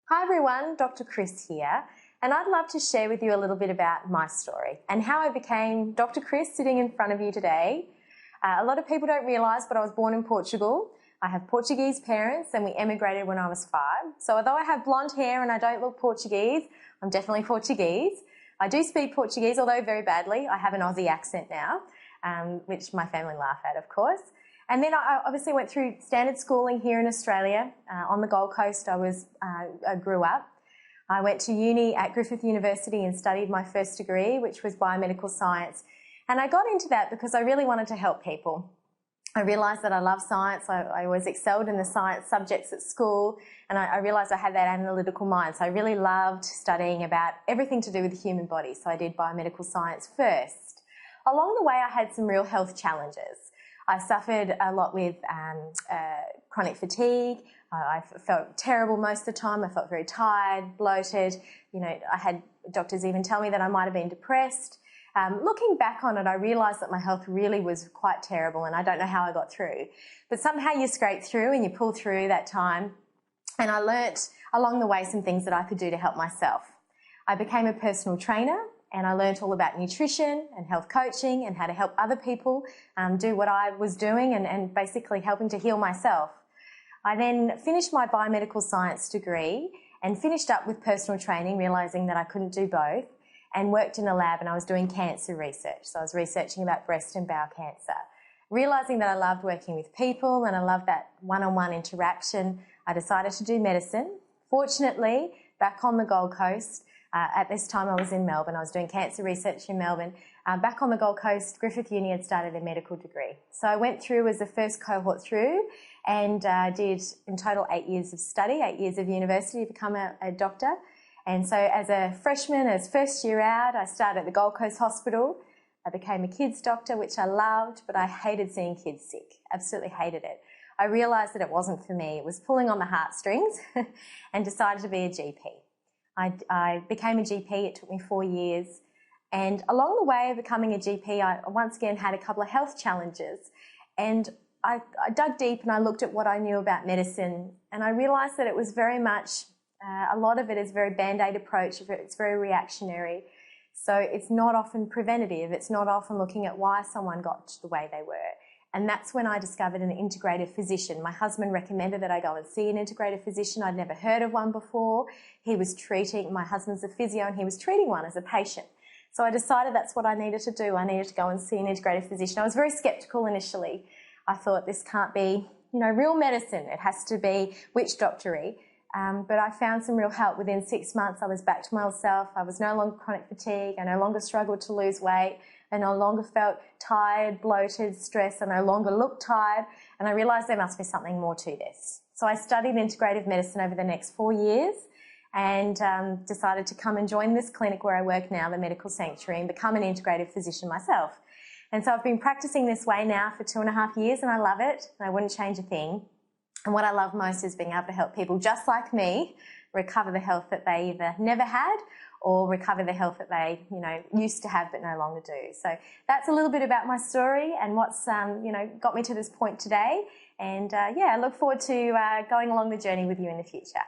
Hi everyone, Dr. Cris here, and I'd love to share with you a little bit about my story and how I became Dr. Cris sitting in front of you today. A lot of people don't realise, but I was born in Portugal. I have Portuguese parents and we emigrated when I was 5. So although I have blonde hair and I don't look Portuguese, I'm definitely Portuguese. I do speak Portuguese, although very badly. I have an Aussie accent now, which my family laugh at, of course. And then I obviously went through standard schooling here in Australia. On the Gold Coast I grew up. I went to uni at Griffith University and studied my first degree, which was biomedical science. And I got into that because I really wanted to help people. I realised that I love science. I always excelled in the science subjects at school, and I realised I had that analytical mind. So I really loved studying about everything to do with the human body. So I did biomedical science first. Along the way, I had some real health challenges. I suffered a lot with chronic fatigue. I felt terrible most of the time. I felt very tired, bloated. You know, I had doctors even tell me that I might have been depressed. Looking back on it, I realised that my health really was quite terrible, and I don't know how I got through. But somehow you scrape through and you pull through that time. And I learnt along the way some things that I could do to help myself. I became a personal trainer. And I learnt all about nutrition and health coaching and how to help other people do what I was doing and basically helping to heal myself. I then finished my biomedical science degree and finished up with personal training, realising that I couldn't do both, and worked in a lab, and I was doing cancer research. So I was researching about breast and bowel cancer. Realising that I loved working with people and I loved that one-on-one interaction, I decided to do medicine. Fortunately, back on the Gold Coast, at this time I was in Melbourne. I was doing cancer research in Melbourne. Back on the Gold Coast, Griffith Uni had started a medical degree. So I went through as the first cohort through and did in total 8 years of study, 8 years of university to become a doctor. And so as a freshman, as first year out, I started at the Gold Coast Hospital. I became a kids doctor, which I loved, but I hated seeing kids sick. Absolutely hated it. I realised that it wasn't for me. It was pulling on the heartstrings and decided to be a GP. I became a GP. It took me 4 years. And along the way of becoming a GP, I once again had a couple of health challenges. And I dug deep and I looked at what I knew about medicine, and I realised that it was very much, a lot of it is very band-aid approach. It's very reactionary. So it's not often preventative. It's not often looking at why someone got the way they were. And that's when I discovered an integrative physician. My husband recommended that I go and see an integrative physician. I'd never heard of one before. My husband's a physio, and he was treating one as a patient. So I decided that's what I needed to do. I needed to go and see an integrative physician. I was very sceptical initially. I thought this can't be, real medicine. It has to be witch doctory. But I found some real help. Within 6 months, I was back to myself. I was no longer chronic fatigue. I no longer struggled to lose weight. I no longer felt tired, bloated, stressed. I no longer looked tired. And I realised there must be something more to this. So I studied integrative medicine over the next 4 years and decided to come and join this clinic where I work now, the Medical Sanctuary, and become an integrative physician myself. And so I've been practising this way now for 2.5 years, and I love it. And I wouldn't change a thing. And what I love most is being able to help people just like me recover the health that they either never had or recover the health that they, used to have but no longer do. So that's a little bit about my story and what's, got me to this point today. And, I look forward to going along the journey with you in the future.